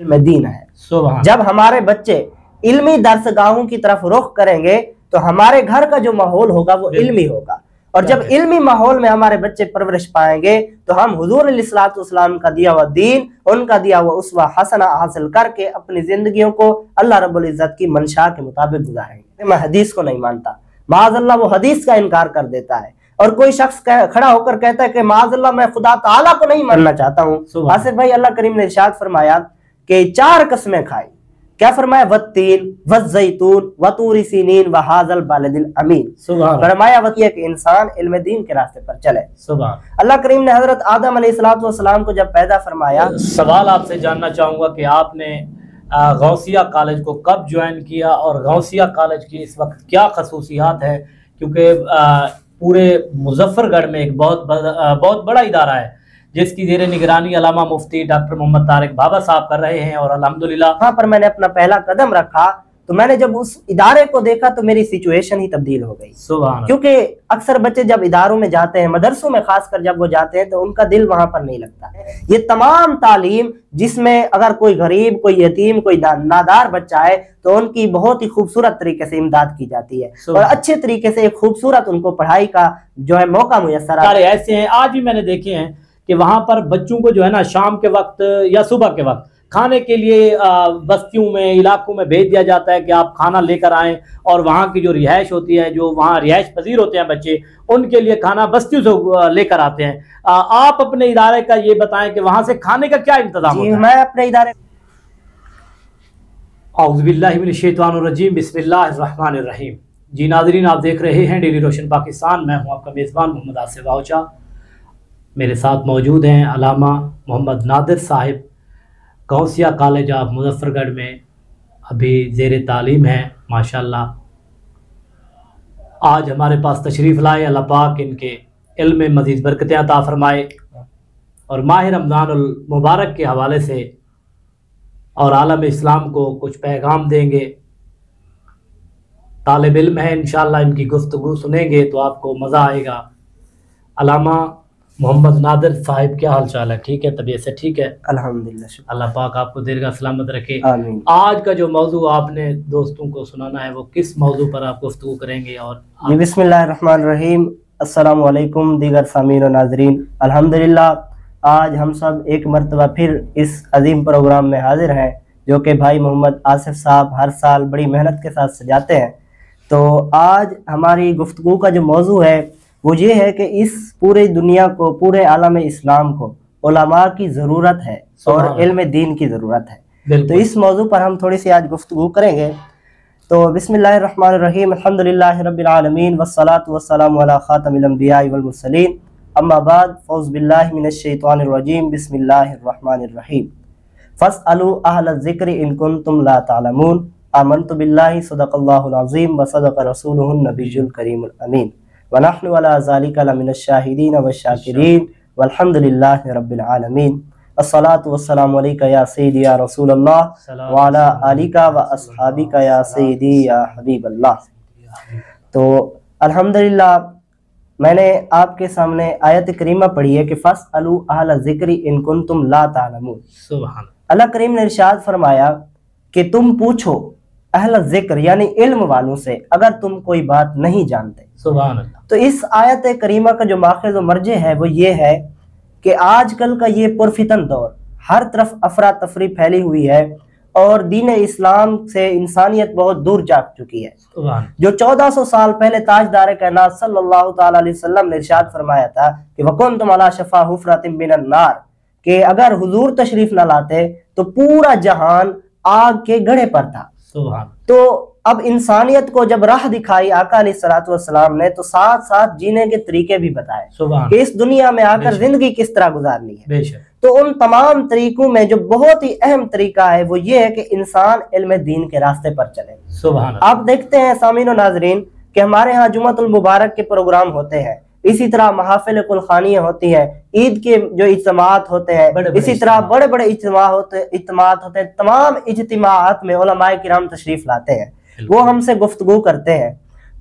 में दीन है। जब हमारे बच्चे इल्मी दरसगाहों की तरफ रुख करेंगे तो हमारे घर का जो माहौल होगा वो इल्मी होगा, और जब इल्मी माहौल में हमारे बच्चे परवरिश पाएंगे तो हम हुजूर अलैहिस्सलाम का दिया हुआ दीन, उनका दिया हुआ उसवा हसना हासिल करके अपनी जिंदगियों को अल्लाह रब्बुल इज्जत की मंशा के मुताबिक गुजारेंगे। मैं हदीस को नहीं मानता, माज़अल्लाह वो हदीस का इनकार कर देता है, और कोई शख्स खड़ा होकर कहता है कि माज़अल्लाह मैं खुदा ताला को नहीं मानना चाहता हूँ। आसिफ भाई, अल्लाह करीम ने इरशाद फरमाया कि 4 कसमें खाई। क्या फरमाया? वत्तीन वज़्ज़ैतून वतूरी सीनीन व हाज़ल बालदिल अमीन। फरमाया वतिया कि इंसान इल्म दीन के रास्ते पर चले। अल्लाह करीम ने हजरत आदम अलैहिस्सलाम को जब पैदा फरमाया। सवाल आपसे जानना चाहूंगा कि आपने गौसिया कॉलेज को कब ज्वाइन किया और गौसिया कॉलेज की इस वक्त क्या खसूसियात है, क्योंकि पूरे मुजफ्फरगढ़ में एक बहुत बड़ा इदारा है जिसकी ज़ेरे निगरानी अलामा मुफ्ती डॉक्टर मोहम्मद तारिक बाबा साहब कर रहे हैं, और अल्हम्दुलिल्लाह वहाँ पर मैंने अपना पहला कदम रखा तो मैंने जब उस इदारे को देखा तो मेरी सिचुएशन ही तब्दील हो गई। क्योंकि अक्सर बच्चे जब इदारों में जाते हैं, मदरसों में खासकर जब वो जाते हैं, तो उनका दिल वहां पर नहीं लगता है। ये तमाम तालीम जिसमें अगर कोई गरीब, कोई यतीम, कोई नादार बच्चा है तो उनकी बहुत ही खूबसूरत तरीके से इमदाद की जाती है और अच्छे तरीके से एक खूबसूरत उनको पढ़ाई का जो है मौका मुयस्सर आता है। ऐसे हैं, आज भी मैंने देखे हैं कि वहां पर बच्चों को जो है ना शाम के वक्त या सुबह के वक्त खाने के लिए बस्तियों में, इलाकों में भेज दिया जाता है कि आप खाना लेकर आएं, और वहाँ की जो रिहाइश होती है, जो वहाँ रिहाइश पजीर होते हैं बच्चे, उनके लिए खाना बस्तियों से लेकर आते हैं। आप अपने इदारे का ये बताएं कि वहाँ से खाने का क्या इंतजाम होता है? मैं अपने इदारे औज़ुबिल्लाहि मिनश्शैतानिर्रजीम बिस्मिल्लाहिर्रहमानिर्रहीम। जी नाज़रीन, आप देख रहे हैं डेली रोशन पाकिस्तान। मैं हूँ आपका मेज़बान मोहम्मद आसिफ वाउचा। मेरे साथ मौजूद हैं अलामा मोहम्मद नादिर साहिब, गौसिया कॉलेज ऑफ मुजफ्फरगढ़ में अभी ज़ेर तालीम है माशाल्लाह। आज हमारे पास तशरीफ़ लाए, अल्लाह पाक इनके इल्म में मज़ीद बरकतें अता फरमाए, और माह रमज़ानुल मुबारक के हवाले से और आलम इस्लाम को कुछ पैगाम देंगे। तालिब इल्म है, इंशाअल्लाह इनकी गुफ्तगू सुनेंगे तो आपको मज़ा आएगा। अलामा मोहम्मद नादिर साहिब, क्या हाल चाल है? ठीक है, तबीयत से ठीक है? अल्हम्दुलिल्लाह, अल्लाह पाक आपको दीर्घ सलामत रखे। आमीन। आज का जो मौजू आपने दोस्तों को सुनाना है वो किस मौजू पर आप गुफ्तगू करेंगे? और जी बिस्मिल्लाहिर्रहमानिर्रहीम, अस्सलामु अलैकुम दीगर सामीन और नाज़रीन। अल्हम्दुलिल्लाह आज हम सब एक मरतबा फिर इस अजीम प्रोग्राम में हाजिर हैं जो कि भाई मोहम्मद आसिफ साहब हर साल बड़ी मेहनत के साथ सजाते हैं। तो आज हमारी गुफ्तगू का जो मौजू है वो ये है कि इस पूरे दुनिया को, पूरे आलम इस्लाम को उलमा की ज़रूरत है और इल्म दीन की ज़रूरत है। तो इस मौजू पर हम थोड़ी सी आज गुफ्तगू करेंगे। तो बिस्मिल्लाहिर्रहमानिर्रहीम, अल्हम्दुलिल्लाहि रब्बिल आलमीन वस्सलातु वस्सलामु अला खातमिल अंबियाइ वल मुरसलीन, अम्मा बाद, फ़ौज़ बिल्लाहि मिनश शैतानिर रजीम, बिस्मिल्लाहिर्रहमानिर्रहीम। फ़स्अलू अहल ज़िक्रि इन कुंतुम ला तअलमून, आमनतु बिल्लाहि सदक़ल्लाहुल अज़ीम व सदक़ रसूलुहुन नबियुल करीमुल अमीन, व नहनु अला ज़ालिका लमिनश शाहिदीन व शाकिरीन वल्हम्दुलिल्लाहि रब्बिल आलमीन। अस्सलातु वस्सलामु अलैका या सय्यदी या रसूलल्लाह व अला आलिका व अस्हाबिका या सय्यदी या हबीबल्लाह। तो अल्हम्दुलिल्लाह मैंने आपके सामने आयत करीमा पढ़ी है कि फ़स्अलू अहल ज़िक्रि इन कुंतुम ला तअलमून। सुभान अल्लाह करीम ने इरशाद फरमाया कि तुम पूछो अहल ज़िक्र यानी इल्म वालों से अगर तुम कोई बात नहीं जानते। सुभान अल्लाह। तो इस आयत करीमा का जो माखज़ व मर्जे है वो ये है कि आजकल का ये पुरफितन दौर, हर तरफ अफरा तफरी फैली हुई है और दीन इस्लाम से इंसानियत बहुत दूर जा चुकी है। जो 1400 साल पहले ताजदार कायनात सल्लल्लाहु तआला अलैहि वसल्लम ने इरशाद फरमाया था कि वकुंतुम अला शफा हुफरतिम मिनन नार, कि अगर हुजूर तशरीफ न लाते तो पूरा जहान आग के गढ़े पर था। तो अब इंसानियत को जब राह दिखाई आका अलैहिस्सलातु वस्सलाम ने, तो साथ साथ जीने के तरीके भी बताए कि इस दुनिया में आकर जिंदगी किस तरह गुजारनी है। तो उन तमाम तरीकों में जो बहुत ही अहम तरीका है वो ये है कि इंसान इल्म दीन के रास्ते पर चले। आप देखते हैं सामीन और नाजरीन कि हमारे यहाँ जुम्मतुल मुबारक के प्रोग्राम होते हैं, इसी तरह महाफिल कुलखानियाँ होती हैं, ईद के जो इज्तिमात होते हैं, इसी तरह बड़े बड़े इज्तिमात होते हैं। तमाम इज्तिमात में उलमाए किराम तशरीफ लाते हैं, वो हमसे गुफ्तगू करते हैं।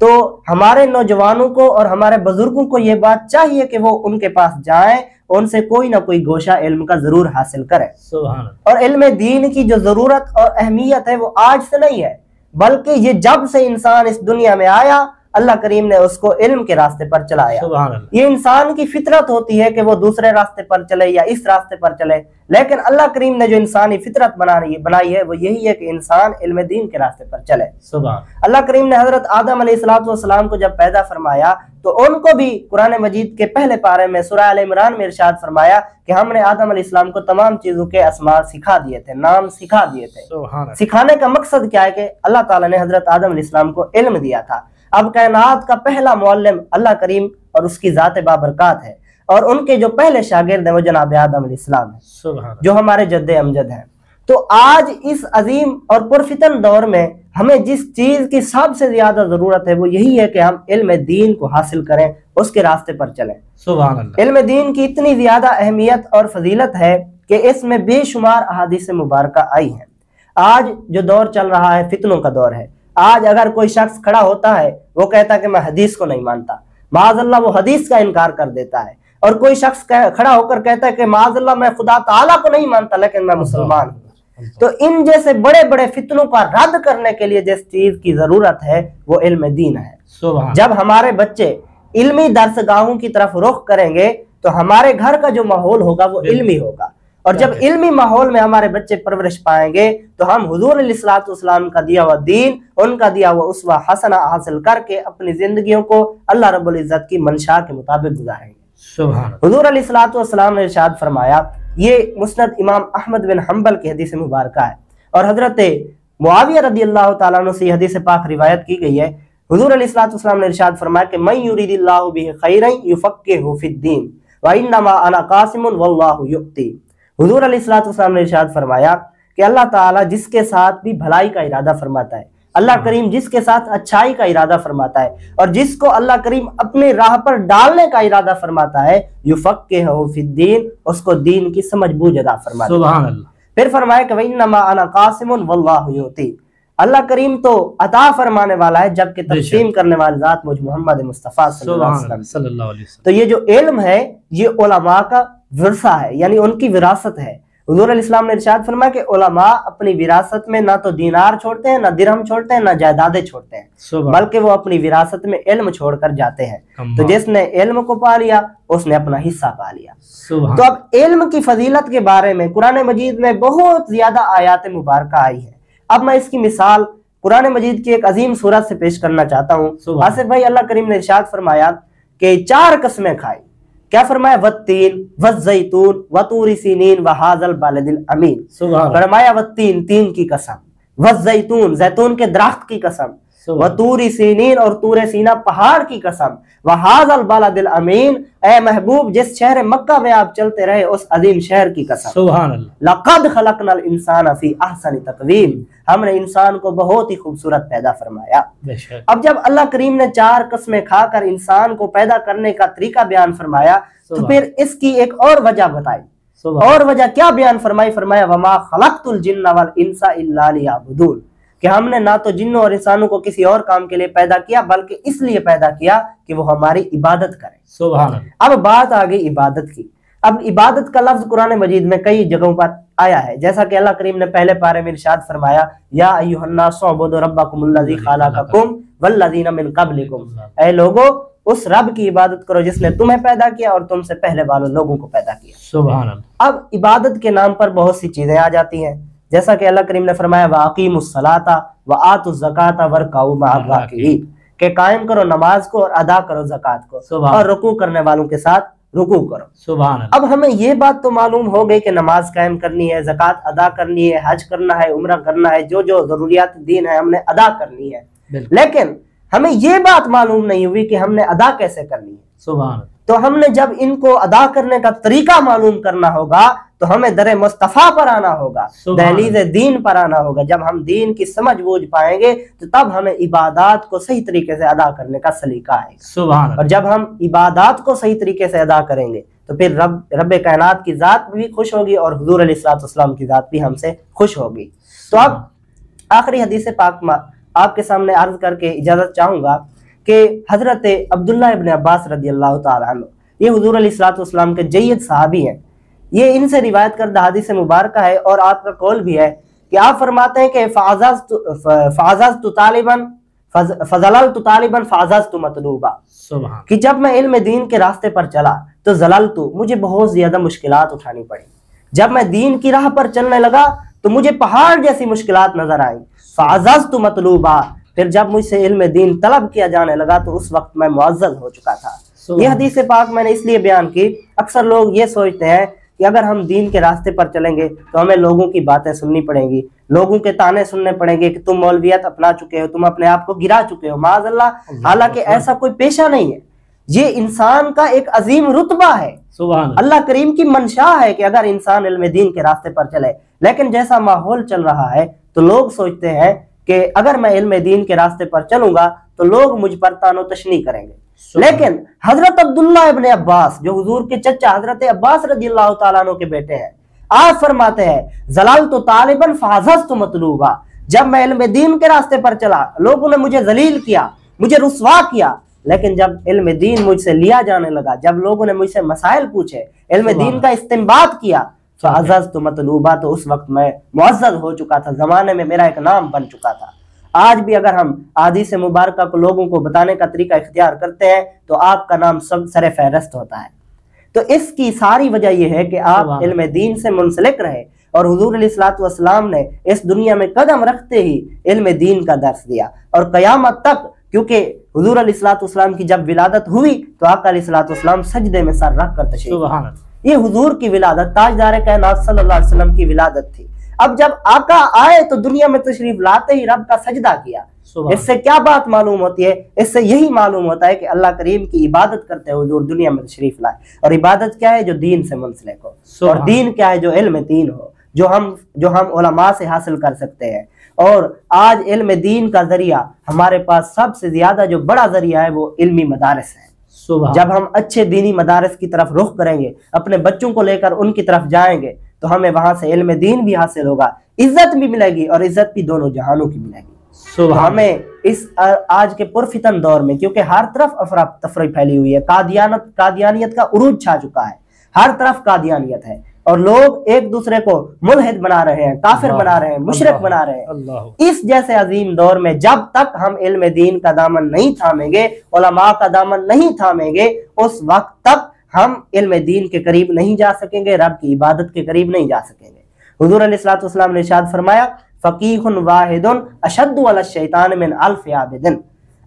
तो हमारे नौजवानों को और हमारे बुजुर्गों को ये बात चाहिए कि वो उनके पास जाएं, उनसे कोई ना कोई गोशा इल्म का जरूर हासिल करें। और इल्म दीन की जो जरूरत और अहमियत है वो आज से नहीं है, बल्कि ये जब से इंसान इस दुनिया में आया अल्लाह करीम ने उसको इल्म के रास्ते पर चलाया। ये इंसान की फितरत होती है कि वो दूसरे रास्ते पर चले या इस रास्ते पर चले, लेकिन अल्लाह करीम ने जो इंसानी फितरत बनाई है वो यही है कि इंसान इल्म दीन के रास्ते पर चले। अल्लाह करीम ने हजरत आदम अलैहिस्सलाम को जब पैदा फरमाया तो उनको भी कुरान मजीद के पहले पारे में सूरह आल इमरान में इरशाद फरमाया कि हमने आदम अलैहिस्सलाम को तमाम चीजों के अस्मा सिखा दिए थे, नाम सिखा दिए थे। सिखाने का मकसद क्या है कि अल्लाह ताला ने हजरत आदम अलैहिस्सलाम को इल्म दिया था। अब कायनात का पहला मुअल्लिम अल्लाह करीम और उसकी जात बाबरकात है, और उनके जो पहले शागिर्द हैं वो जनाब आदम अलैहिस्सलाम है, जो हमारे जद्दे अमजद हैं। तो आज इस अजीम और पुरफितन दौर में हमें जिस चीज की सबसे ज्यादा जरूरत है वो यही है कि हम इल्म दीन को हासिल करें, उसके रास्ते पर चलें। सुभान अल्लाह। इल्म दीन की इतनी ज्यादा अहमियत और फजीलत है कि इसमें बेशुमार अहादीस मुबारका आई है। आज जो दौर चल रहा है फितनों का दौर है। आज अगर कोई शख्स खड़ा होता है वो कहता है कि मैं हदीस को नहीं मानता, माज़अल्लाह वो हदीस का इनकार कर देता है। और कोई शख्स खड़ा होकर कहता है कि माज़अल्लाह मैं खुदा ताला को नहीं मानता लेकिन मैं मुसलमान हूँ। तो इन जैसे बड़े बड़े फितनों का रद्द करने के लिए जिस चीज की जरूरत है वो इल्म दीन है। जब हमारे बच्चे इल्मी दरसगाहों की तरफ रुख करेंगे तो हमारे घर का जो माहौल होगा वो इल्मी होगा, और जब इल्मी माहौल में हमारे बच्चे परवरिश पाएंगे तो हम हुजूर अलैहिस्सलाम का दिया हुआ दीन, उनका दिया हुआ उस्वा हसना हासिल करके अपनी जिंदगियों को अल्लाह रब्बुल इज्जत की मंशा के मुताबिक गुजारेंगे। हुजूर अलैहिस्सलाम ने इरशाद फरमाया, ये मुस्नद इमाम अहमद बिन हम्बल की हदीस मुबारक है और हजरत मुआविया रदियल्लाहु ताला अन्हु से हदीस पाक रिवायत की गई है। हुजूर अलैहिस्सलाम ने इरशाद फरमाया कि मैं युरिदिल्लाहु बिही खैरन युफक्किहु फिद्दीन व इन्नमा अना कासिमुन वल्लाहु युक्ति। हुजूर अलैहिस्सलाम ने इरशाद फरमाया कि अल्लाह ताला जिसके साथ भी भलाई का इरादा फरमाता है, अल्लाह करीम जिसके साथ अच्छाई का इरादा फरमाता है और जिसको अल्लाह करीम अपने राह पर डालने का इरादा फरमाता है, युफक्किहु फिद्दीन, उसको दीन की समझ बूझ अता फरमाता है। सुभान अल्लाह। फिर फरमाया कि वइन्नमा अना कासिमुन वल्लाहु युती, अल्लाह करीम तो अता फरमाने वाला है जबकि तक़सीम करने वाली जात मुझ मोहम्मद मुस्तफ़ा सल्लल्लाहु अलैहि वसल्लम। तो ये जो इल्म है ये उलमा का विरसा है, यानी उनकी विरासत है। हुजूर अलैहिस्सलाम ने इरशाद फरमाया कि उलमा अपनी विरासत में ना तो दीनार छोड़ते हैं, ना दिरहम छोड़ते हैं, ना जायदादें छोड़ते हैं, बल्कि वो अपनी विरासत में इल्म छोड़कर जाते हैं। तो जिसने इल्म को पा लिया उसने अपना हिस्सा पा लिया। तो अब इल्म की फजीलत के बारे में कुरान मजीद में बहुत ज्यादा आयात मुबारक आई है। अब मैं इसकी मिसाल कुरान मजीद की एक अजीम सूरत से पेश करना चाहता हूँ। आसिफ भाई, अल्लाह करीम ने इरशाद फरमाया कि 4 कसमें खाई। क्या फरमाया? वत्तीन वज़्ज़ैतून वतूरी सीनीन वहाज़ल बालदिल अमीन। फरमाया वत्तीन, तीन की कसम, वज़्ज़ैतून, जैतून के दरख्त की कसम, वतूरी सीनीन, और तूरे सीना पहाड़ की कसम, वहाज़ल बालदिल अमीन, ए महबूब जिस शहर मक्का में आप चलते रहे उस अजीम शहर की कसम। सुभान अल्लाह। लक़द खलक़नल इंसान फ़ी अहसनि तक़वीम, हमने इंसान को बहुत ही खूबसूरत पैदा फरमाया। अब जब अल्लाह करीम ने 4 कसमें खाकर इंसान को पैदा करने का तरीका बयान फरमाया तो फिर इसकी एक और वजह बताई। और वजह क्या बयान फरमाई? फरमाया वमा खलक़तुल जिन्ना वल इंसा इल्ला लियअबुदून, कि हमने ना तो जिन्नों और इंसानों को किसी और काम के लिए पैदा किया बल्कि इसलिए पैदा किया कि वो हमारी इबादत करें। सुभान अल्लाह। अब बात आ गई इबादत की। अब इबादत का लफ्ज कुरान मजीद में कई जगहों पर आया है, जैसा कि अल्लाह करीम ने पहले पारे में इरशाद फरमाया, या अय्युहन्नास उअबुदू रब्बकुमुल्लज़ी खलक़कुम वल्लज़ीना मिन क़ब्लिकुम, ऐ लोगो उस रब की इबादत करो जिसने तुम्हें पैदा किया और तुमसे पहले वालों लोगों को पैदा किया। सुभान अल्लाह। अब इबादत के नाम पर बहुत सी चीजें आ जाती हैं, जैसा कि अल्लाह करीम ने फरमाया वअक़ीमुस्सलाता वआतुज़्ज़काता वरकाऊ मअर राकिईन, के कायम करो नमाज को और अदा करो ज़कात को और रुकू करने वालों के साथ रुकू करो। सुभान अल्लाह। अब हमें ये बात तो मालूम हो गई कि नमाज कायम करनी है, ज़कात अदा करनी है, हज करना है, उम्रा करना है, जो जो जरूरियात दीन है हमने अदा करनी है, लेकिन हमें ये बात मालूम नहीं हुई कि हमने अदा कैसे करनी है। सुभान। तो हमने जब इनको अदा करने का तरीका मालूम करना होगा तो हमें दरे मुस्तफा पर आना होगा, दहलीज दीन पर आना होगा। जब हम दीन की समझ बूझ पाएंगे तो तब हमें इबादत को सही तरीके से अदा करने का सलीका है। सुभान। और जब हम इबादत को सही तरीके से अदा करेंगे तो फिर रब कायनात की जात भी खुश होगी और हुजूर अलैहिस्सलाम की जात भी हमसे खुश होगी। तो अब आखिरी हदीस पाक आपके सामने अर्ज करके इजाजत चाहूंगा कि हजरत अब्दुल्ला इब्न अब्बास रदी अल्लाह ताला अन्हु, ये हुजूर अलैहिस्सलाम के जय्यद सहाबी हैं, ये इनसे रिवायत करदा हदीस मुबारक है और आपका कौल भी है कि आप फरमाते हैं कि फ़ाज़ज़तु तालिबन फ़ज़ललतु तालिबन फ़ाज़ज़तु मतलूबा, कि जब मैं इल्म दीन के रास्ते पर चला तो ज़ललतु, मुझे बहुत ज्यादा मुश्किलात उठानी पड़ी। जब मैं दीन की राह पर चलने लगा तो मुझे पहाड़ जैसी मुश्किलात नजर आई। फ़ाज़ज़तु मतलूबा, फिर जब मुझसे इल्म दीन तलब किया जाने लगा तो उस वक्त मैं मुअज़्ज़ज़ हो चुका था। ये हदीस पाक मैंने इसलिए बयान की, अक्सर लोग ये सोचते हैं कि अगर हम दीन के रास्ते पर चलेंगे तो हमें लोगों की बातें सुननी पड़ेंगी, लोगों के ताने सुनने पड़ेंगे कि तुम मौलवियत अपना चुके हो, तुम अपने आप को गिरा चुके हो, माज़अल्लाह। हालांकि ऐसा कोई पेशा नहीं है, ये इंसान का एक अजीम रुतबा है, अल्लाह करीम की मंशा है कि अगर इंसान इल्म दीन के रास्ते पर चले। लेकिन जैसा माहौल चल रहा है तो लोग सोचते हैं कि अगर मैं इल्म दीन के रास्ते पर चलूंगा तो लोग मुझ पर तानो तशनी करेंगे। लेकिन हजरत अब्दुल्ला इब्न अब्बास, जो हुजूर के चचा हजरत अब्बास रज़ियल्लाहु ताला अन्हु के बेटे हैं, आप फरमाते हैं ज़ललतु तालिबन फ़ाज़ज़तु मतलूबा, जब मैं इल्म दीन के रास्ते पर चला लोगों ने मुझे जलील किया, मुझे रुस्वा किया, लेकिन जब इल्म दीन मुझसे लिया जाने लगा, जब लोगों ने मुझसे मसाइल पूछे, इल्म दीन का इस्तिंबात किया, फ़ाज़ज़तु मतलूबा, तो उस वक्त मैं मुअज़्ज़ज़ हो चुका था, जमाने में मेरा एक नाम बन चुका था। आज भी अगर हम हदीस मुबारक को लोगों को बताने का तरीका इख्तियार करते हैं तो आपका नाम सब सरे फहरिस्त होता है। तो इसकी सारी वजह यह है कि आप इल्म दीन से मुंसलिक रहे और हुजूर अलैहिस्सलातु वस्सलाम ने इस दुनिया में कदम रखते ही इल्म दीन का दर्स दिया और क़यामत तक, क्योंकि हुजूर अलैहिस्सलातु वस्सलाम की जब विलादत हुई तो आका अलैहिस्सलातु वस्सलाम सजदे में सर रख कर तशरीफ, ये हुजूर की विलादत, ताजदार कायनात सल्लल्लाहु अलैहि वसल्लम की विलादत थी। अब जब आका आए तो दुनिया में तशरीफ लाते ही रब का सजदा किया। इससे क्या बात मालूम होती है? इससे यही मालूम होता है कि अल्लाह करीम की इबादत करते हुए हुजूर दुनिया में तशरीफ लाए। और इबादत क्या है? जो दीन से मुंसलिक हो। और दीन क्या है? जो इल्म दीन हो, जो हम उलमा से हासिल कर सकते हैं। और आज इल्म दीन का जरिया हमारे पास सबसे ज्यादा जो बड़ा जरिया है वो इल्मी मदारिस है। जब हम अच्छे दीनी मदारिस की तरफ रुख करेंगे, अपने बच्चों को लेकर उनकी तरफ जाएंगे, तो हमें वहां से इल्म दीन भी हासिल होगा, इज्जत भी मिलेगी और इज्जत भी दोनों जहानों की मिलेगी। तो हमें इस आज के पुरफितन दौर में, क्योंकि हर तरफ अफरा तफरी फैली हुई है, कादियानियत का उरूज छा चुका है, हर तरफ कादियानियत है और लोग एक दूसरे को मुल्हिद बना रहे हैं, काफिर बना रहे हैं, मुशरिक बना रहे हैं। इस जैसे अजीम दौर में जब तक हम इल्म दीन का दामन नहीं थामेंगे, उलमा का दामन नहीं थामेंगे, उस वक्त तक हम इल्म दीन के करीब नहीं जा सकेंगे, रब की इबादत के करीब नहीं जा सकेंगे। हुजूर अलैहिस्सलातु वस्सलाम ने इरशाद फरमाया, फकीहुन वाहिदुन अशद्दु अला शैतान मिन अल्फ आबिदिन।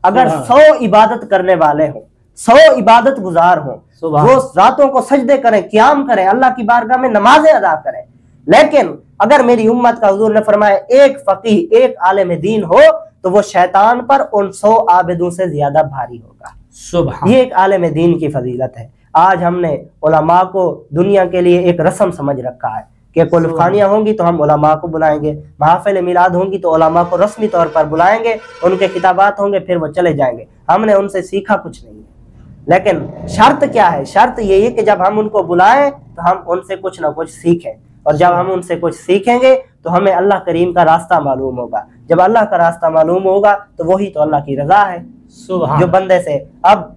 अगर 100 इबादत करने वाले हों, 100 इबादत गुजार हों, वो रातों को सजदे करें, क़याम करें, अल्लाह की बारगाह में नमाजें अदा करें, लेकिन अगर मेरी उम्मत का, हुजूर ने फरमाया, एक फकीह, एक आलिम दीन हो तो वो शैतान पर उन 100 आबिदों से ज्यादा भारी होगा। ये एक आलिम दीन की फजीलत है। आज हमने उलमा को दुनिया के लिए एक रस्म समझ रखा है कि कुल्फानियाँ होंगी तो हम उलमा को बुलाएंगे, महफिल मिलाद होंगी तो उलमा को रस्मी तौर पर बुलाएंगे, उनके खिताबात होंगे, फिर वो चले जाएंगे। हमने उनसे सीखा कुछ नहीं है। लेकिन शर्त क्या है? शर्त यही है कि जब हम उनको बुलाएं तो हम उनसे कुछ ना कुछ सीखें, और जब हम उनसे कुछ सीखेंगे तो हमें अल्लाह करीम का रास्ता मालूम होगा। जब अल्लाह का रास्ता मालूम होगा तो वही तो अल्लाह की रजा है जो बंदे से। अब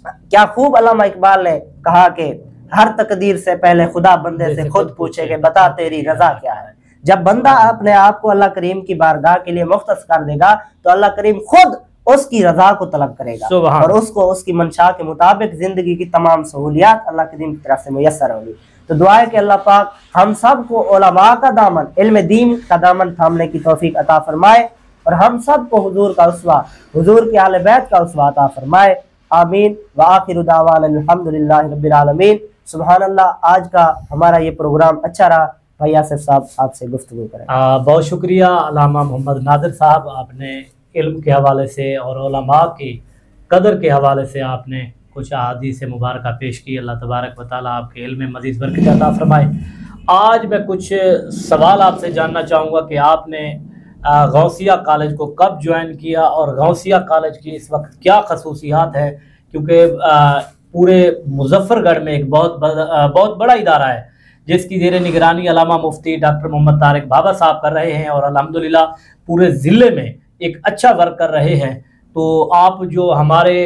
क्या खूब अल्लामा इकबाल ने कहा कि हर तकदीर से पहले खुदा बंदे से खुद पूछे कि बता तेरी रजा क्या है। जब बंदा अपने आप को अल्लाह करीम की बारगाह के लिए मुख्तस कर देगा तो अल्लाह करीम खुद उसकी रजा को तलब करेगा और उसको उसकी मंशा के मुताबिक जिंदगी की तमाम सहूलियात अल्लाह करीम की तरफ से मुयस्सर होगी। तो दुआ है कि अल्लाह पाक हम सब को उलमा का दामन, इल्म दीन का दामन थामने की तौफीक अता फरमाए और हम सब को हुजूर का उसवा, हुजूर के आले बैत का उसवा अता फरमाए। आमीन व आखिरु दावाना अल्हम्दुलिल्लाहि रब्बिल आलमीन। सुभानअल्लाह। आज का हमारा ये प्रोग्राम अच्छा रहा। भाई आसिफ साहब आपसे गुफ्तगू करें। बहुत शुक्रिया अल्लामा मोहम्मद नादिर साहब, आपने इल्म के हवाले से और उलमा की कदर के हवाले से आपने कुछ अहादीस मुबारक पेश की। अल्लाह तबारक व तआला आपके इल्म में मज़ीद बरकत अता फरमाए। आज मैं कुछ सवाल आपसे जानना चाहूँगा कि आपने गौसिया कॉलेज को कब ज्वाइन किया और गौसिया कॉलेज की इस वक्त क्या खसूसियात है, क्योंकि पूरे मुजफ्फरगढ़ में एक बहुत बड़ा इदारा है जिसकी ज़ेर निगरानी अल्लामा मुफ्ती डॉक्टर मोहम्मद तारिक बाबा साहब कर रहे हैं और अल्हम्दुलिल्लाह पूरे ज़िले में एक अच्छा वर्क कर रहे हैं। तो आप जो हमारे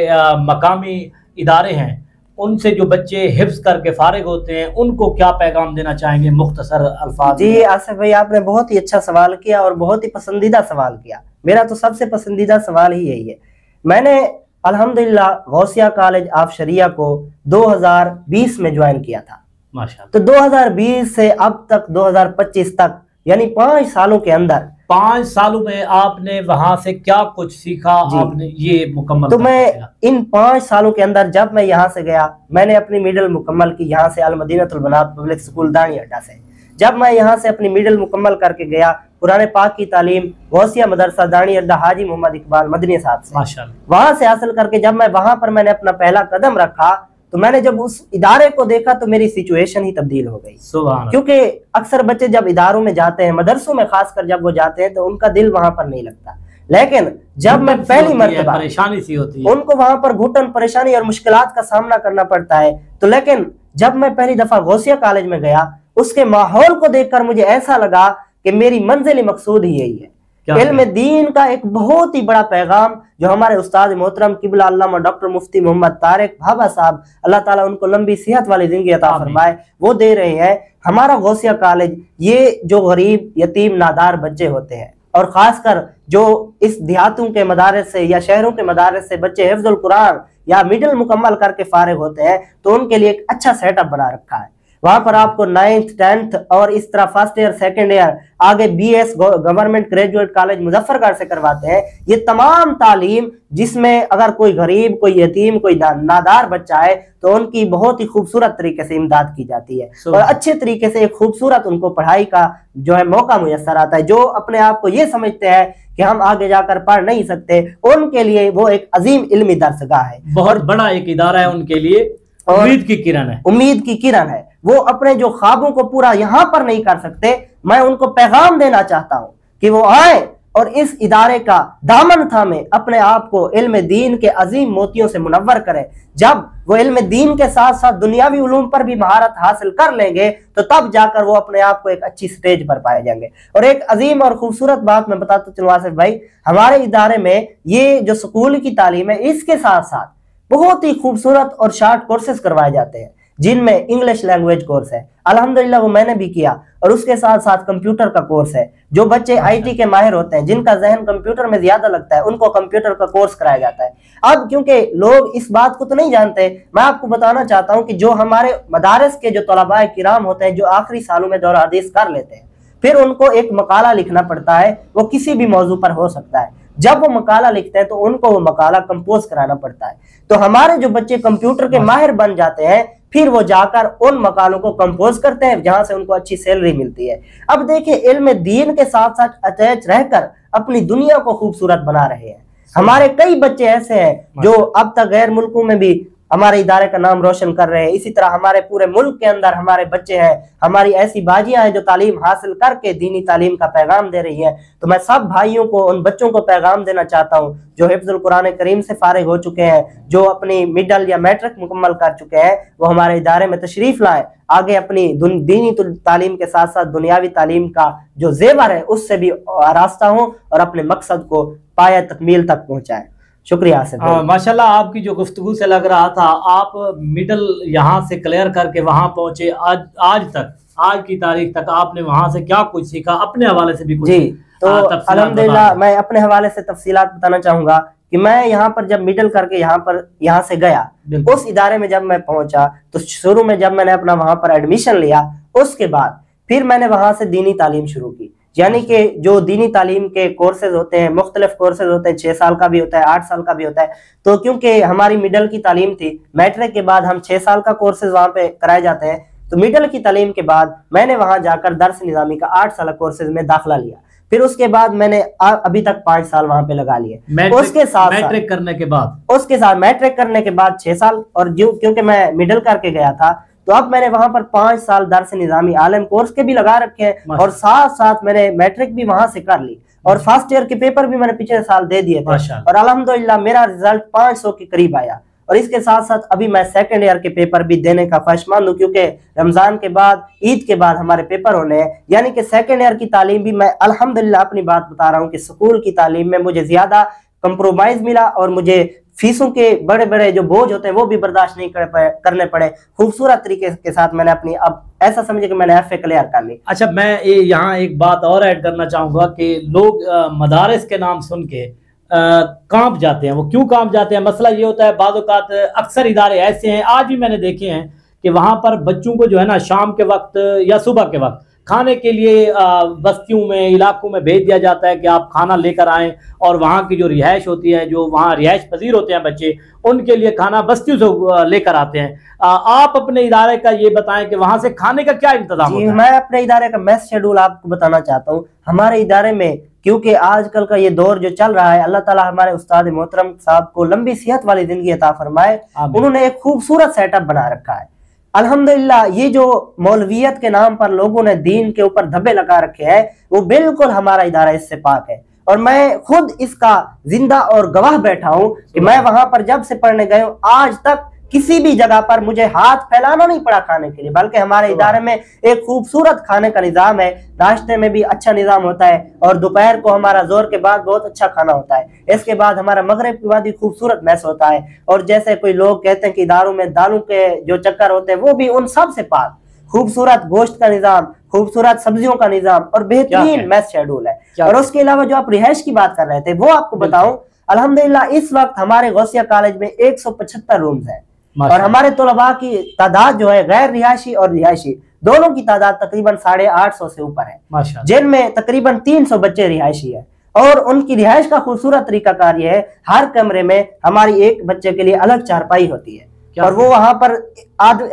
मकामी इदारे हैं उनसे जो बच्चे हिफ्ज करके फारिग होते हैं उनको क्या पैगाम देना चाहेंगे मुख्तसर अल्फाज? जी आसिफ भाई, आपने बहुत ही अच्छा सवाल किया और बहुत ही पसंदीदा सवाल किया। मेरा तो सबसे पसंदीदा सवाल ही यही है। मैंने अल्हम्दुलिल्लाह गौसिया कॉलेज ऑफ शरिया को 2020 में ज्वाइन किया था। माशाअल्लाह। तो 2020 से अब तक 2025 तक, यानी 5 सालों के अंदर, 5 सालों में आपने वहां से क्या कुछ सीखा? आपने ये मुकम्मल तो मैं इन 5 सालों के अंदर, जब मैं यहाँ से गया, मैंने अपनी मिडिल मुकम्मल की यहाँ से अल मदीनतुल बनात पब्लिक स्कूल दानी अड्डा से। जब मैं यहाँ से अपनी मिडिल मुकम्मल करके गया, कुरान पाक की तालीम गौसिया मदरसा दानी अड्डा हाजी मोहम्मद इकबाल मदनी साहब से माशाअल्लाह वहां से हासिल करके, जब मैं वहां पर मैंने अपना पहला कदम रखा, तो मैंने जब उस इदारे को देखा तो मेरी सिचुएशन ही तब्दील हो गई। सुभान अल्लाह। क्योंकि अक्सर बच्चे जब इदारों में जाते हैं, मदरसों में खासकर जब वो जाते हैं, तो उनका दिल वहां पर नहीं लगता। लेकिन जब मैं पहली मर्तबा, परेशानी सी होती है उनको वहां पर घुटन परेशानी और मुश्किलात का सामना करना पड़ता है। तो लेकिन जब मैं पहली दफा गौसिया कॉलेज में गया, उसके माहौल को देखकर मुझे ऐसा लगा कि मेरी मंजिल मकसूद ही यही है। इल्म दीन का एक बहुत ही बड़ा पैगाम जो हमारे उस्ताद मोहतरम किबला अल्लामा डॉक्टर मुफ्ती मोहम्मद तारिक भाभा साहब, अल्लाह ताला उनको लंबी सेहत वाली जिंदगी अता फरमाए, वो दे रहे हैं। हमारा गौसिया कॉलेज, ये जो गरीब यतीम नादार बच्चे होते हैं, और खासकर जो इस देहातों के मदारस से या शहरों के मदारस से बच्चे हिफ्जुल कुरान या मिडिल मुकम्मल करके फारिग होते हैं, तो उनके लिए एक अच्छा सेटअप बना रखा है। वहां पर आपको 9th 10th और इस तरह फर्स्ट ईयर सेकंड ईयर आगे BS government graduate college Muzaffargarh से करवाते हैं। ये तमाम तालीम, जिसमें अगर कोई गरीब, कोई यतीम, कोई नादार बच्चा है, तो उनकी बहुत ही खूबसूरत तरीके से इमदाद की जाती है और अच्छे तरीके से एक खूबसूरत उनको पढ़ाई का जो है मौका मुयस्सर आता है। जो अपने आप को ये समझते हैं कि हम आगे जाकर पढ़ नहीं सकते, उनके लिए वो एक अजीम इल्मी दरसगाह है, बहुत बड़ा एक इदारा है उनके लिए, उम्मीद की किरण है। उम्मीद की किरण है। वो अपने जो ख्वाबों को पूरा यहाँ पर नहीं कर सकते, मैं उनको पैगाम देना चाहता हूँ कि वो आए और इस इदारे का दामन थामे अपने आप को इल्म दीन के अजीम मोतियों से मुनव्वर करें। जब वो इल्म दीन के साथ साथ दुनियावी उलूम पर भी महारत हासिल कर लेंगे, तो तब जाकर वो अपने आप को एक अच्छी स्टेज पर पाए जाएंगे। और एक अजीम और खूबसूरत बात मैं बताता चलूँ आसिफ भाई, हमारे इदारे में ये जो स्कूल की तालीम है, इसके साथ साथ बहुत ही खूबसूरत और शार्ट कोर्सेज करवाए जाते हैं, जिनमें इंग्लिश लैंग्वेज कोर्स है, अल्हम्दुलिल्लाह वो मैंने भी किया। और उसके साथ साथ कंप्यूटर का कोर्स है। जो बच्चे IT के माहिर होते हैं, जिनका जहन कंप्यूटर में ज्यादा लगता है, उनको कंप्यूटर का कोर्स कराया जाता है। अब क्योंकि लोग इस बात को तो नहीं जानते, मैं आपको बताना चाहता हूं कि जो हमारे मदारस के जो तलबाए किराम होते हैं, जो आखिरी सालों में दौर हदीस कर लेते हैं, फिर उनको एक मकाला लिखना पड़ता है, वो किसी भी मौजू पर हो सकता है। जब वो मकाला लिखते हैं तो उनको वो मकाला कंपोज कराना पड़ता है। तो हमारे जो बच्चे कंप्यूटर के माहिर बन जाते हैं, फिर वो जाकर उन मकालों को कंपोज करते हैं, जहां से उनको अच्छी सैलरी मिलती है। अब देखिए, इल्म दीन के साथ साथ अटैच रहकर अपनी दुनिया को खूबसूरत बना रहे हैं। हमारे कई बच्चे ऐसे हैं जो अब तक गैर मुल्कों में भी हमारे इदारे का नाम रोशन कर रहे हैं। इसी तरह हमारे पूरे मुल्क के अंदर हमारे बच्चे हैं, हमारी ऐसी बाजियां हैं जो तालीम हासिल करके दीनी तालीम का पैगाम दे रही हैं। तो मैं सब भाइयों को, उन बच्चों को पैगाम देना चाहता हूं जो हिफ्जुल कुरान करीम से फारिग हो चुके हैं, जो अपनी मिडल या मैट्रिक मुकम्मल कर चुके हैं, वो हमारे इदारे में तशरीफ लाएं, आगे अपनी दीनी तालीम के साथ साथ दुनियावी तालीम का जो जेवर है उससे भी आरास्ता हो और अपने मकसद को पाया तकमील तक पहुंचाएं। शुक्रिया आसिफ भाई। माशाल्लाह, आपकी जो गुफ्तगू से लग रहा था आप मिडल यहाँ से क्लियर करके वहां पहुंचे, आज तक, आज की तारीख तक आपने वहां से क्या कुछ सीखा, अपने हवाले से भी कुछ? जी, तो अल्हम्दुलिल्लाह मैं अपने हवाले से तफसीलात बताना चाहूंगा कि मैं यहाँ पर जब मिडल करके यहाँ से गया, उस इदारे में जब मैं पहुंचा, तो शुरू में जब मैंने अपना वहां पर एडमिशन लिया, उसके बाद फिर मैंने वहां से दीनी तालीम शुरू की। यानी कि जो दीनी तालीम के कोर्सेज होते हैं, मुख्तलिफ कोर्सेज होते हैं, 6 साल का भी होता है, 8 साल का भी होता है। तो क्योंकि हमारी मिडल की तालीम थी, मैट्रिक के बाद हम 6 साल का कोर्सेज वहाँ पे कराए जाते हैं, तो मिडल की तालीम के बाद मैंने वहां जाकर दर्स निज़ामी का 8 साल कोर्सेज में दाखिला लिया। फिर उसके बाद मैंने अभी तक 5 साल वहां पे लगा लिए। उसके साथ मैट्रिक करने के बाद, उसके साथ मैट्रिक करने के बाद 6 साल, और जो क्योंकि मैं मिडल करके गया था, तो अब मैंने वहां पर 5 साल दर्स निज़ामी आलम कोर्स के भी लगा रखे हैं, और साथ साथ मैंने मैट्रिक भी वहां से कर ली, और फर्स्ट ईयर के पेपर भी मैंने पिछले साल दे दिए थे, और अल्हम्दुलिल्लाह मेरा रिजल्ट 500 के करीब आया। और इसके साथ साथ अभी मैं सेकंड ईयर के पेपर भी देने का ख्वाहिशमंद हूँ, क्योंकि रमजान के बाद, ईद के बाद हमारे पेपर होने हैं। यानी कि सेकंड ईयर की तालीम भी मैं अल्हम्दुलिल्लाह अपनी बात बता रहा हूँ कि स्कूल की तालीम में मुझे ज्यादा कंप्रोमाइज मिला और मुझे फीसों के बड़े बड़े जो बोझ होते हैं वो भी बर्दाश्त नहीं करने पड़े। खूबसूरत तरीके के साथ मैंने अपनी, अब ऐसा समझे कि मैंने एफए क्लियर कर ली। अच्छा, मैं यहाँ एक बात और ऐड करना चाहूंगा कि लोग मदारिस के नाम सुन के कांप जाते हैं। वो क्यों कांप जाते हैं? मसला ये होता है, बाज़ औक़ात अक्सर इदारे ऐसे हैं, आज भी मैंने देखे हैं कि वहां पर बच्चों को जो है ना शाम के वक्त या सुबह के वक्त खाने के लिए बस्तियों में, इलाकों में भेज दिया जाता है कि आप खाना लेकर आएं, और वहाँ की जो रिहाइश होती है, जो वहाँ रिहाइश पजीर होते हैं बच्चे, उनके लिए खाना बस्तियों से लेकर आते हैं। आप अपने इदारे का ये बताएं कि वहाँ से खाने का क्या इंतजाम होता है? मैं अपने इदारे का मेस शेड्यूल आपको बताना चाहता हूँ। हमारे इदारे में, क्योंकि आजकल का ये दौर जो चल रहा है, अल्लाह ताला हमारे उस्ताद मोहतरम साहब को लंबी सेहत वाली जिंदगी अता फरमाए, उन्होंने एक खूबसूरत सेटअप बना रखा है। अल्हम्दुलिल्लाह, ये जो मौलवियत के नाम पर लोगों ने दीन के ऊपर धब्बे लगा रखे हैं, वो बिल्कुल हमारा इदारा इससे पाक है। और मैं खुद इसका जिंदा और गवाह बैठा हूं कि मैं वहां पर जब से पढ़ने गए हूं, आज तक किसी भी जगह पर मुझे हाथ फैलाना नहीं पड़ा खाने के लिए, बल्कि हमारे इदारे में एक खूबसूरत खाने का निज़ाम है। नाश्ते में भी अच्छा निज़ाम होता है, और दोपहर को हमारा जोर के बाद बहुत अच्छा खाना होता है। इसके बाद हमारा मगरिब के बाद ही खूबसूरत मैस होता है। और जैसे कोई लोग कहते हैं कि इदारों में दालों के जो चक्कर होते हैं, वो भी उन सब से पाक। खूबसूरत गोश्त का निज़ाम, खूबसूरत सब्जियों का निज़ाम और बेहतरीन मैस शेड्यूल है। और उसके अलावा जो आप रिहाइश की बात कर रहे थे, वो आपको बताऊं, अल्हम्दुलिल्लाह इस वक्त हमारे गौसिया कॉलेज में 175 रूम्स हैं, और हमारे तलबा की तादाद जो है गैर रिहायशी और रिहायशी दोनों की तादाद तकरीबन 850 से ऊपर है, जिनमें तकरीबन 300 बच्चे रिहायशी है। और उनकी रिहाइश का खूबसूरत तरीकाकार ये है, हर कमरे में हमारी एक बच्चे के लिए अलग चारपाई होती है, और वो वहां पर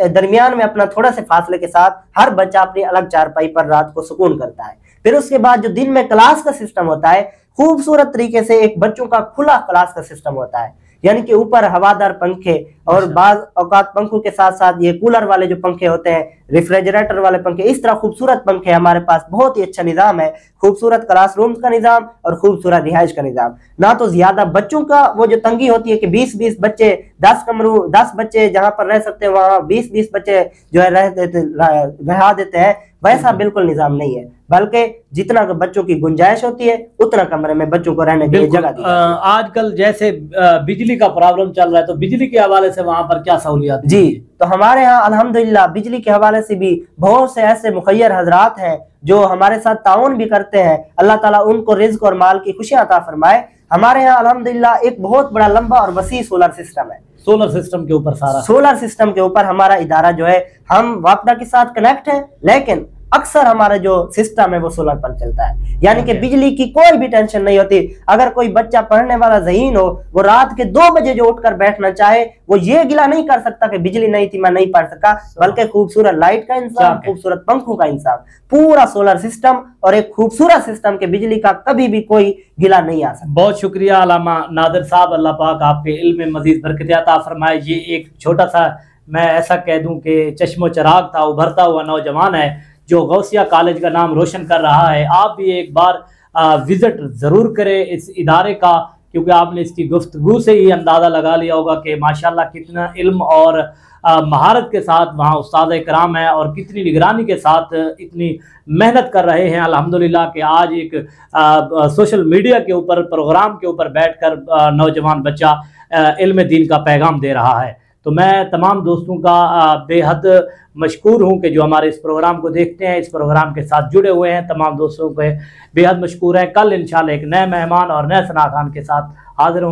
दरमियान में अपना थोड़ा से फासले के साथ हर बच्चा अपनी अलग चारपाई पर रात को सुकून करता है। फिर उसके बाद जो दिन में क्लास का सिस्टम होता है, खूबसूरत तरीके से एक बच्चों का खुला क्लास का सिस्टम होता है, यानी कि ऊपर हवादार पंखे, और बाज औकात पंखों के साथ साथ ये कूलर वाले जो पंखे होते हैं, रेफ्रिजरेटर वाले पंखे, इस तरह खूबसूरत पंखे हमारे पास। बहुत ही अच्छा निज़ाम है, खूबसूरत क्लासरूम का निज़ाम और खूबसूरत रिहाइश का निज़ाम। ना तो ज्यादा बच्चों का वो जो तंगी होती है कि 20-20 बच्चे, 10 बच्चे जहां पर रह सकते हैं वहां 20-20 बच्चे जो है रहा देते हैं, वैसा बिल्कुल निज़ाम नहीं है, बल्कि जितना बच्चों की गुंजाइश होती है उतना कमरे में बच्चों को रहने के लिए जगह दी जाती है। आजकल जैसे बिजली का प्रॉब्लम चल रहा है, तो बिजली के हवाले से वहां पर क्या सहूलियत? जी, तो हमारे यहाँ अल्हम्दुलिल्लाह बिजली के हवाले से भी बहुत से ऐसे मुखय्यर हजरात हैं जो हमारे साथ ताउन भी करते हैं। अल्लाह ताला उनको रिज़्क और माल की खुशियां अता फरमाए। हमारे यहाँ अल्हम्दुलिल्लाह एक बहुत बड़ा लंबा और वसी सोलर सिस्टम है। सोलर सिस्टम के ऊपर सोलर सिस्टम के ऊपर हमारा इदारा जो है, हम वापडा के साथ कनेक्ट है, लेकिन अक्सर हमारा जो सिस्टम है वो सोलर पर चलता है, यानी कि बिजली की कोई भी टेंशन नहीं होती। अगर कोई बच्चा पढ़ने वाला ज़हीन हो, वो रात के 2 बजे जो उठकर बैठना चाहे, वो ये गिला नहीं कर सकता कि बिजली नहीं थी मैं नहीं पढ़ सका, बल्कि खूबसूरत लाइट का इंतजाम, खूबसूरत पंखों का इंतजाम, पूरा सोलर सिस्टम और एक खूबसूरत सिस्टम के बिजली का कभी भी कोई गिला नहीं आ सकता। बहुत शुक्रिया अल्लामा नादिर साहब, अल्लाह पाक आपके इल्म में मजीद बरकत अता फरमाए। ये एक छोटा सा, मैं ऐसा कह दूं कि चश्मो चराग था, उभरता हुआ नौजवान है जो गौसिया कॉलेज का नाम रोशन कर रहा है। आप भी एक बार विजिट ज़रूर करें इस इदारे का, क्योंकि आपने इसकी गुफ्तगू से ही अंदाज़ा लगा लिया होगा कि माशाल्लाह कितना इल्म और महारत के साथ वहाँ उस्ताद कराम है, और कितनी निगरानी के साथ इतनी मेहनत कर रहे हैं। अल्हम्दुलिल्लाह कि आज एक सोशल मीडिया के ऊपर, प्रोग्राम के ऊपर बैठकर नौजवान बच्चा इल्म दीन का पैगाम दे रहा है। तो मैं तमाम दोस्तों का बेहद मशकूर हूँ कि जो हमारे इस प्रोग्राम को देखते हैं, इस प्रोग्राम के साथ जुड़े हुए हैं। तमाम दोस्तों को बेहद मशकूर हैं। कल इंशाल्लाह एक नए मेहमान और नए सनाखान के साथ हाजिर हूँ।